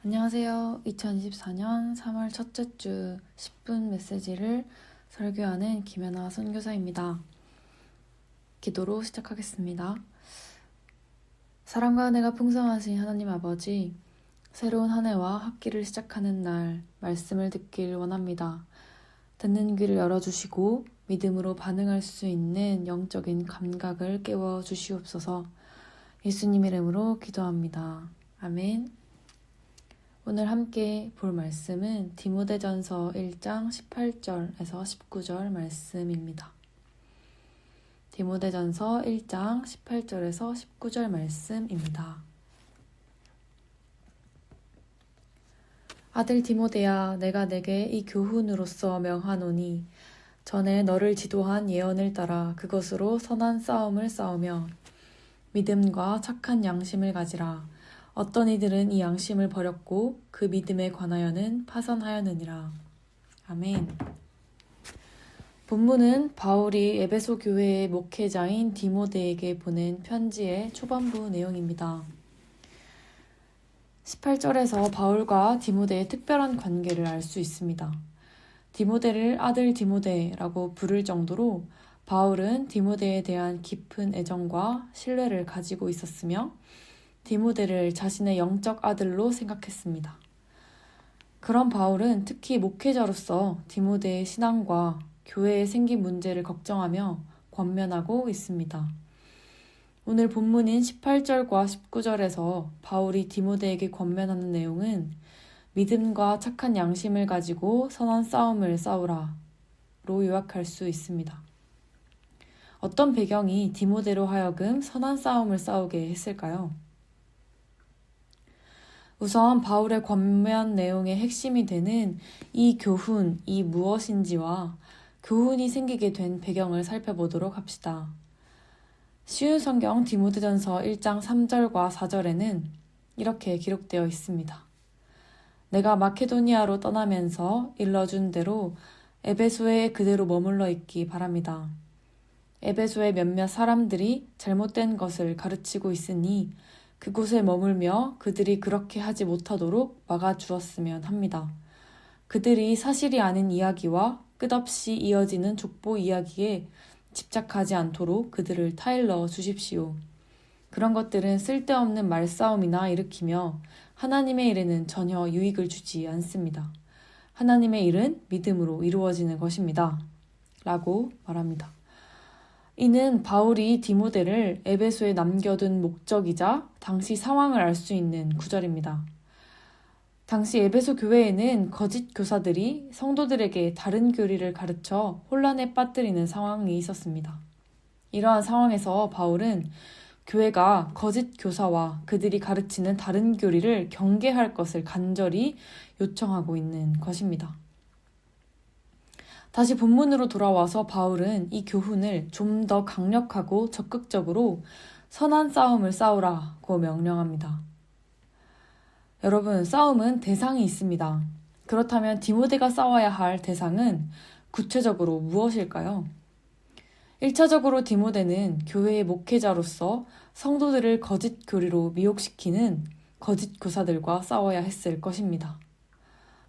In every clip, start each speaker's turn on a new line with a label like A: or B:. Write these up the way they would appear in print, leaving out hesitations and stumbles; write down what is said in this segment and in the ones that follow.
A: 안녕하세요. 2024년 3월 첫째 주 10분 메시지를 설교하는 김연아 선교사입니다. 기도로 시작하겠습니다. 사랑과 은혜가 풍성하신 하나님 아버지, 새로운 한 해와 학기를 시작하는 날 말씀을 듣길 원합니다. 듣는 귀를 열어주시고 믿음으로 반응할 수 있는 영적인 감각을 깨워주시옵소서. 예수님 이름으로 기도합니다. 아멘. 오늘 함께 볼 말씀은 디모데전서 1장 18절에서 19절 말씀입니다. 디모데전서 1장 18절에서 19절 말씀입니다. 아들 디모데야, 내가 내게 이 교훈으로서 명하노니 전에 너를 지도한 예언을 따라 그것으로 선한 싸움을 싸우며 믿음과 착한 양심을 가지라. 어떤 이들은 이 양심을 버렸고 그 믿음에 관하여는 파산하였느니라. 아멘. 본문은 바울이 에베소 교회의 목회자인 디모데에게 보낸 편지의 초반부 내용입니다. 18절에서 바울과 디모데의 특별한 관계를 알 수 있습니다. 디모데를 아들 디모데라고 부를 정도로 바울은 디모데에 대한 깊은 애정과 신뢰를 가지고 있었으며 디모데를 자신의 영적 아들로 생각했습니다. 그런 바울은 특히 목회자로서 디모데의 신앙과 교회에 생긴 문제를 걱정하며 권면하고 있습니다. 오늘 본문인 18절과 19절에서 바울이 디모데에게 권면하는 내용은 믿음과 착한 양심을 가지고 선한 싸움을 싸우라 로 요약할 수 있습니다. 어떤 배경이 디모데로 하여금 선한 싸움을 싸우게 했을까요? 우선 바울의 권면 내용의 핵심이 되는 이 교훈이 무엇인지와 교훈이 생기게 된 배경을 살펴보도록 합시다. 쉬운 성경 디모데전서 1장 3절과 4절에는 이렇게 기록되어 있습니다. 내가 마케도니아로 떠나면서 일러준 대로 에베소에 그대로 머물러 있기 바랍니다. 에베소의 몇몇 사람들이 잘못된 것을 가르치고 있으니 그곳에 머물며 그들이 그렇게 하지 못하도록 막아주었으면 합니다. 그들이 사실이 아닌 이야기와 끝없이 이어지는 족보 이야기에 집착하지 않도록 그들을 타일러 주십시오. 그런 것들은 쓸데없는 말싸움이나 일으키며 하나님의 일에는 전혀 유익을 주지 않습니다. 하나님의 일은 믿음으로 이루어지는 것입니다. 라고 말합니다. 이는 바울이 디모데를 에베소에 남겨둔 목적이자 당시 상황을 알 수 있는 구절입니다. 당시 에베소 교회에는 거짓 교사들이 성도들에게 다른 교리를 가르쳐 혼란에 빠뜨리는 상황이 있었습니다. 이러한 상황에서 바울은 교회가 거짓 교사와 그들이 가르치는 다른 교리를 경계할 것을 간절히 요청하고 있는 것입니다. 다시 본문으로 돌아와서 바울은 이 교훈을 좀 더 강력하고 적극적으로 선한 싸움을 싸우라고 명령합니다. 여러분, 싸움은 대상이 있습니다. 그렇다면 디모데가 싸워야 할 대상은 구체적으로 무엇일까요? 1차적으로 디모데는 교회의 목회자로서 성도들을 거짓 교리로 미혹시키는 거짓 교사들과 싸워야 했을 것입니다.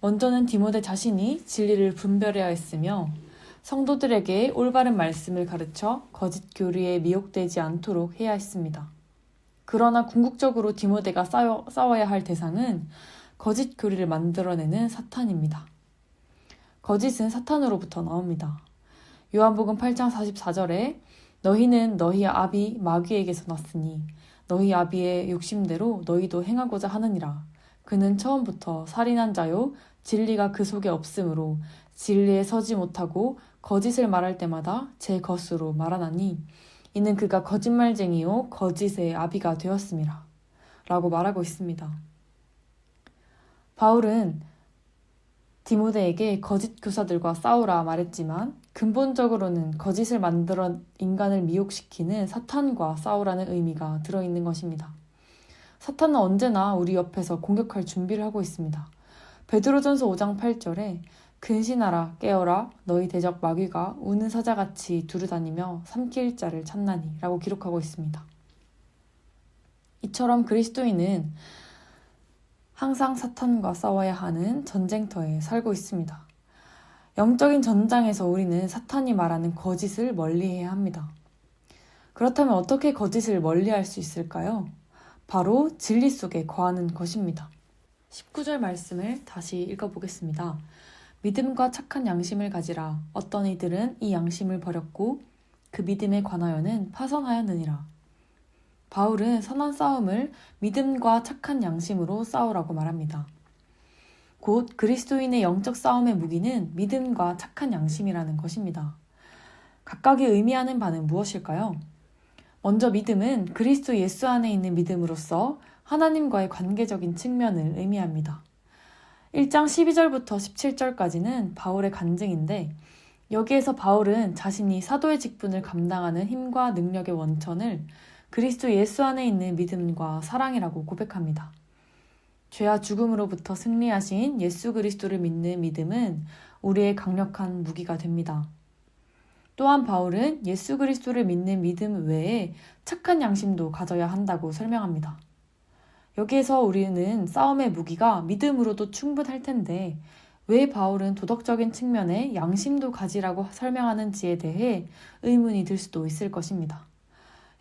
A: 먼저는 디모데 자신이 진리를 분별해야 했으며 성도들에게 올바른 말씀을 가르쳐 거짓 교리에 미혹되지 않도록 해야 했습니다. 그러나 궁극적으로 디모데가 싸워야 할 대상은 거짓 교리를 만들어내는 사탄입니다. 거짓은 사탄으로부터 나옵니다. 요한복음 8장 44절에 너희는 너희 아비 마귀에게서 났으니 너희 아비의 욕심대로 너희도 행하고자 하느니라. 그는 처음부터 살인한 자요 진리가 그 속에 없으므로 진리에 서지 못하고 거짓을 말할 때마다 제 것으로 말하나니 이는 그가 거짓말쟁이요 거짓의 아비가 되었음이라 라고 말하고 있습니다. 바울은 디모데에게 거짓 교사들과 싸우라 말했지만 근본적으로는 거짓을 만들어 인간을 미혹시키는 사탄과 싸우라는 의미가 들어있는 것입니다. 사탄은 언제나 우리 옆에서 공격할 준비를 하고 있습니다. 베드로전서 5장 8절에 근신하라 깨어라 너희 대적 마귀가 우는 사자같이 두루다니며 삼킬 자를 찾나니 라고 기록하고 있습니다. 이처럼 그리스도인은 항상 사탄과 싸워야 하는 전쟁터에 살고 있습니다. 영적인 전장에서 우리는 사탄이 말하는 거짓을 멀리해야 합니다. 그렇다면 어떻게 거짓을 멀리할 수 있을까요? 바로 진리 속에 거하는 것입니다. 19절 말씀을 다시 읽어보겠습니다. 믿음과 착한 양심을 가지라. 어떤 이들은 이 양심을 버렸고 그 믿음에 관하여는 파선하였느니라. 바울은 선한 싸움을 믿음과 착한 양심으로 싸우라고 말합니다. 곧 그리스도인의 영적 싸움의 무기는 믿음과 착한 양심이라는 것입니다. 각각이 의미하는 바는 무엇일까요? 먼저 믿음은 그리스도 예수 안에 있는 믿음으로서 하나님과의 관계적인 측면을 의미합니다. 1장 12절부터 17절까지는 바울의 간증인데 여기에서 바울은 자신이 사도의 직분을 감당하는 힘과 능력의 원천을 그리스도 예수 안에 있는 믿음과 사랑이라고 고백합니다. 죄와 죽음으로부터 승리하신 예수 그리스도를 믿는 믿음은 우리의 강력한 무기가 됩니다. 또한 바울은 예수 그리스도를 믿는 믿음 외에 착한 양심도 가져야 한다고 설명합니다. 여기에서 우리는 싸움의 무기가 믿음으로도 충분할 텐데 왜 바울은 도덕적인 측면에 양심도 가지라고 설명하는지에 대해 의문이 들 수도 있을 것입니다.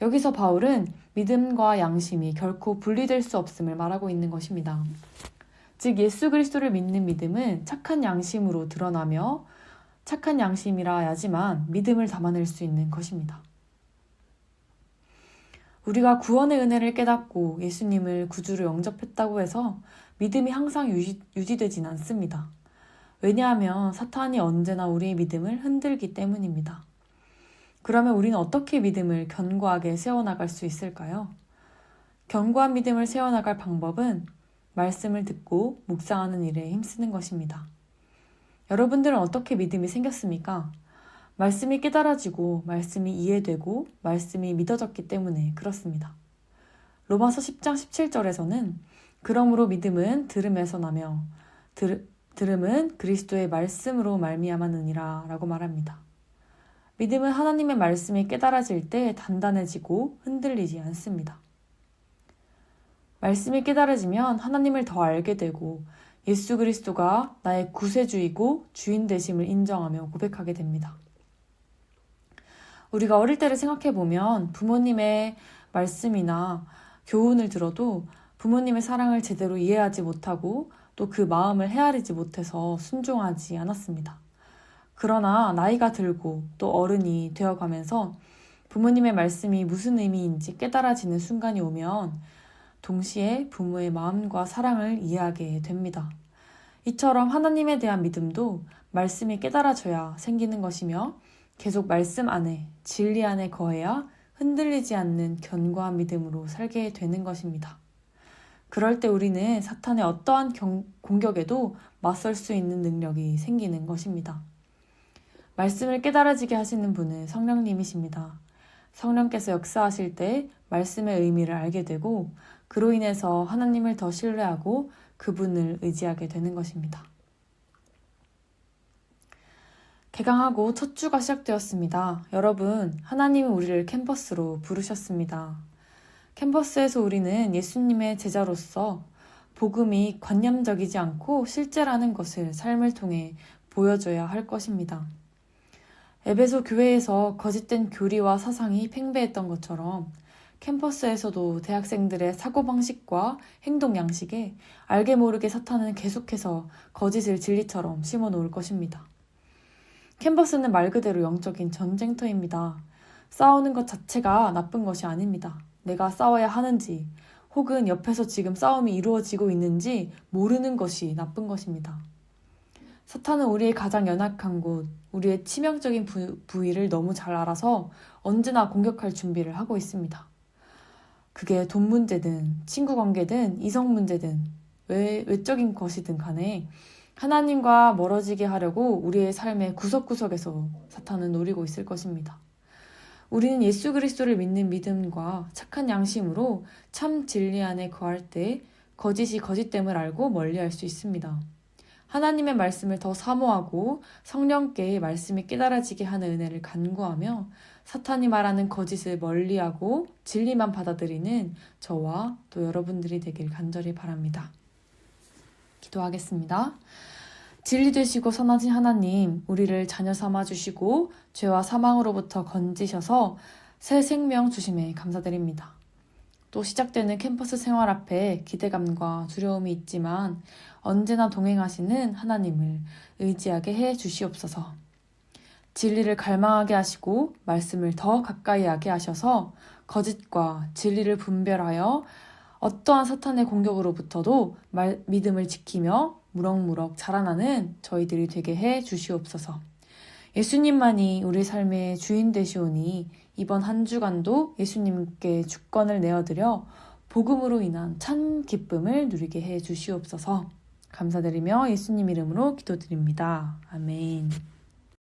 A: 여기서 바울은 믿음과 양심이 결코 분리될 수 없음을 말하고 있는 것입니다. 즉 예수 그리스도를 믿는 믿음은 착한 양심으로 드러나며 착한 양심이라야지만 믿음을 담아낼 수 있는 것입니다. 우리가 구원의 은혜를 깨닫고 예수님을 구주로 영접했다고 해서 믿음이 항상 유지되진 않습니다. 왜냐하면 사탄이 언제나 우리의 믿음을 흔들기 때문입니다. 그러면 우리는 어떻게 믿음을 견고하게 세워나갈 수 있을까요? 견고한 믿음을 세워나갈 방법은 말씀을 듣고 묵상하는 일에 힘쓰는 것입니다. 여러분들은 어떻게 믿음이 생겼습니까? 말씀이 깨달아지고 말씀이 이해되고 말씀이 믿어졌기 때문에 그렇습니다. 로마서 10장 17절에서는 그러므로 믿음은 들음에서 나며 들음은 그리스도의 말씀으로 말미암았느니라 라고 말합니다. 믿음은 하나님의 말씀이 깨달아질 때 단단해지고 흔들리지 않습니다. 말씀이 깨달아지면 하나님을 더 알게 되고 예수 그리스도가 나의 구세주이고 주인 되심을 인정하며 고백하게 됩니다. 우리가 어릴 때를 생각해보면 부모님의 말씀이나 교훈을 들어도 부모님의 사랑을 제대로 이해하지 못하고 또 그 마음을 헤아리지 못해서 순종하지 않았습니다. 그러나 나이가 들고 또 어른이 되어가면서 부모님의 말씀이 무슨 의미인지 깨달아지는 순간이 오면 동시에 부모의 마음과 사랑을 이해하게 됩니다. 이처럼 하나님에 대한 믿음도 말씀이 깨달아져야 생기는 것이며 계속 말씀 안에, 진리 안에 거해야 흔들리지 않는 견고한 믿음으로 살게 되는 것입니다. 그럴 때 우리는 사탄의 어떠한 공격에도 맞설 수 있는 능력이 생기는 것입니다. 말씀을 깨달아지게 하시는 분은 성령님이십니다. 성령께서 역사하실 때 말씀의 의미를 알게 되고 그로 인해서 하나님을 더 신뢰하고 그분을 의지하게 되는 것입니다. 개강하고 첫 주가 시작되었습니다. 여러분, 하나님은 우리를 캠퍼스로 부르셨습니다. 캠퍼스에서 우리는 예수님의 제자로서 복음이 관념적이지 않고 실제라는 것을 삶을 통해 보여줘야 할 것입니다. 에베소 교회에서 거짓된 교리와 사상이 팽배했던 것처럼 캠퍼스에서도 대학생들의 사고방식과 행동 양식에 알게 모르게 사탄은 계속해서 거짓을 진리처럼 심어놓을 것입니다. 캠퍼스는 말 그대로 영적인 전쟁터입니다. 싸우는 것 자체가 나쁜 것이 아닙니다. 내가 싸워야 하는지 혹은 옆에서 지금 싸움이 이루어지고 있는지 모르는 것이 나쁜 것입니다. 사탄은 우리의 가장 연약한 곳, 우리의 치명적인 부위를 너무 잘 알아서 언제나 공격할 준비를 하고 있습니다. 그게 돈 문제든 친구 관계든 이성 문제든 외적인 것이든 간에 하나님과 멀어지게 하려고 우리의 삶의 구석구석에서 사탄은 노리고 있을 것입니다. 우리는 예수 그리스도를 믿는 믿음과 착한 양심으로 참 진리 안에 거할 때 거짓이 거짓됨을 알고 멀리할 수 있습니다. 하나님의 말씀을 더 사모하고 성령께 말씀이 깨달아지게 하는 은혜를 간구하며 사탄이 말하는 거짓을 멀리하고 진리만 받아들이는 저와 또 여러분들이 되길 간절히 바랍니다. 기도하겠습니다. 진리 되시고 선하신 하나님, 우리를 자녀 삼아주시고 죄와 사망으로부터 건지셔서 새 생명 주심에 감사드립니다. 또 시작되는 캠퍼스 생활 앞에 기대감과 두려움이 있지만 언제나 동행하시는 하나님을 의지하게 해 주시옵소서. 진리를 갈망하게 하시고 말씀을 더 가까이 하게 하셔서 거짓과 진리를 분별하여 어떠한 사탄의 공격으로부터도 믿음을 지키며 무럭무럭 자라나는 저희들이 되게 해 주시옵소서. 예수님만이 우리 삶의 주인 되시오니 이번 한 주간도 예수님께 주권을 내어드려 복음으로 인한 참 기쁨을 누리게 해 주시옵소서. 감사드리며 예수님 이름으로 기도드립니다. 아멘.